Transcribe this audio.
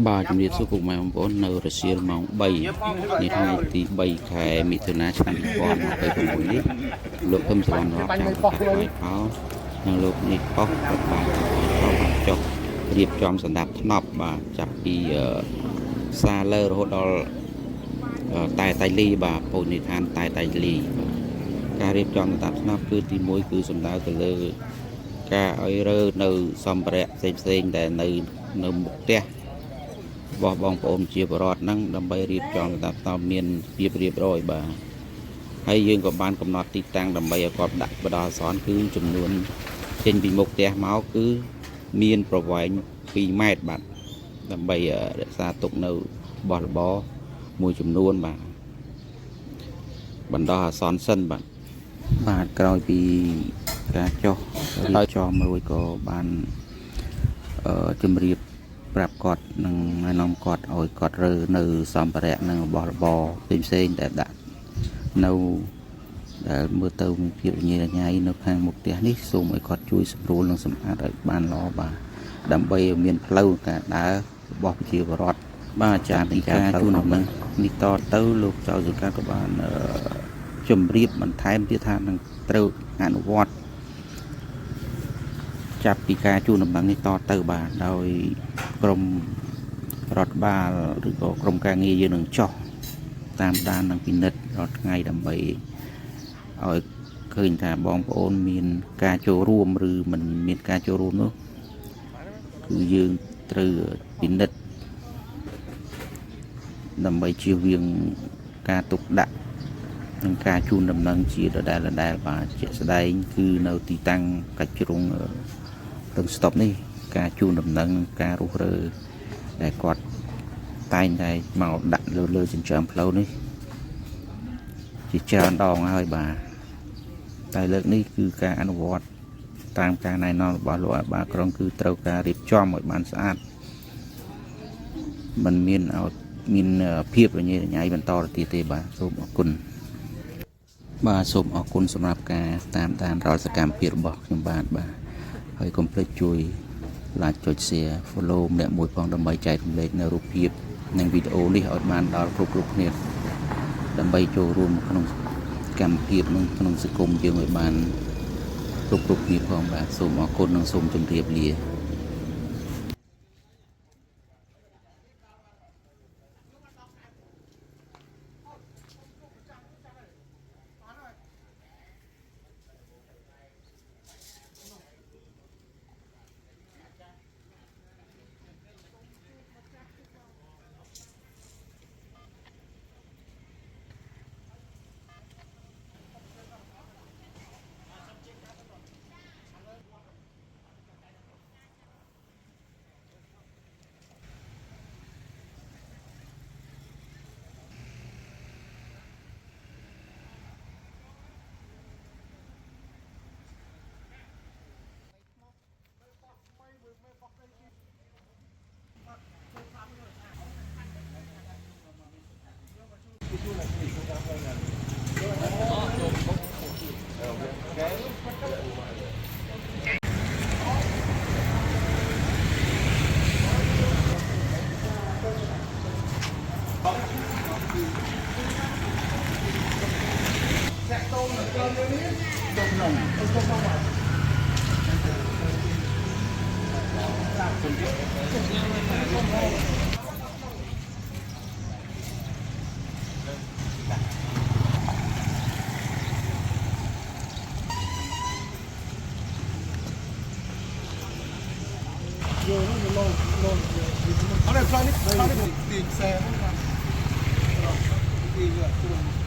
bàជំរាបសួរពុកម៉ែបងប្អូននៅរសៀលម៉ោង3នេះថ្ងៃទី3ខែមិថុនាឆ្នាំ2026នេះលោកហ៊ឹមសវណ្ណរដ្ឋចាំប្រកាសបាយផោនិងលោកនេះប៉ុសប្រកាសបាយចុះរៀបចំសម្ដាប់ធ្នាប់បាទចាប់ពីសាលើរហូតដល់តែលីបាទពូនិឋានតែលីការរៀបចំសម្ដាប់ធ្នាប់គឺទី1គឺសំដៅទៅលើការឲ្យរើនៅសម្ភារៈផ្សេងដែលនៅមុខផ្ទះរបស់បងប្អូនជាបរិវត្តហ្នឹងដើម្បីរៀបចំសម្ដាប់ធ្នាប់មានភាពរៀបរយបាទហើយយើងក៏បានកំណត់ទីតាំងដើម្បីឲ្យគាត់ដាក់បដាអសនគឺចំនួនចេញពីមុខផ្ទះមកគឺមានប្រវែង2ម៉ែត្របាទដើម្បីរក្សាទុកនៅបោះរបរមួយចំនួនបាទបណ្ដោះអាសន្នសិនបាទក្រោយពីការចុះរៀបចំរួចក៏បានជម្រាបប្រាប់គាត់និងណែនាំគាត់ឲ្យគាត់រើនៅសម្ភារៈនិងរបស់របរផ្សេងដែលដាក់នៅដែលមើលទៅមានភាពញ៉ៃញ៉ៃនៅខាងមុខផ្ទះនេះសូមឲ្យគាត់ជួយសម្រួលនិងសម្អាតឲ្យបានល្អបាទដើម្បីឲ្យមានផ្លូវការដើររបស់ប្រជាពលរដ្ឋបាទចាពីការជួនដំណឹងនេះតទៅលោកចៅសុខាក៏បានជម្រាបបន្ថែមទៀតថានឹងត្រូវអនុវត្តចាប់ពីការជួនដំណឹងនេះតទៅបាទដោយក្រមរដ្ឋបាលឬក៏ក្រមការងារយើងនឹងចោះតាមដាននិងពិនិត្យរាល់ថ្ងៃដើម្បីឲ្យឃើញថាបងប្អូនមានការចូលរួមឬមិនមានការចូលរួមនោះគឺយើងត្រូវពិនិត្យដើម្បីជៀសវាងការទុកដាក់និងការជូនដំណឹងជាដដែលបាទជាក់ស្ដែងគឺនៅទីតាំងកាច់ជ្រុងទាំងស្តុបនេះការជូនដំណឹងការរុះរើដែលគាត់តែងតែមកដាក់លើចិញ្ចើមផ្លូវនេះជាច្រើនដងហើយបាទតែលើកនេះគឺការអនុវត្តតាមការណែនាំរបស់លោកអាបាក្រុងគឺត្រូវការរៀបចំឲ្យបានស្អាតมันមានឲ្យមានភាពរញ៉េរញ៉ៃបន្តទៅទៀតទេបាទសូមអរគុណបាទសូមអរគុណសម្រាប់ការតាមដានរាល់សកម្មភាពរបស់ខ្ញុំបាទហើយកុំភ្លេចជួយ like ចុច share follow ម្នាក់មួយផងដើម្បីចែករំលែកនៅរូបភាពនិងវីដេអូនេះឲ្យបានដល់គ្រប់គ្នាដើម្បីចូលរួមក្នុងកម្មវិធីនិងក្នុងសង្គមយើងឲ្យបានគ្រប់គ្នាផងបាទសូមអរគុណនិងសូមជម្រាបលាỞ đây xoay đi, tiền xe. Tiền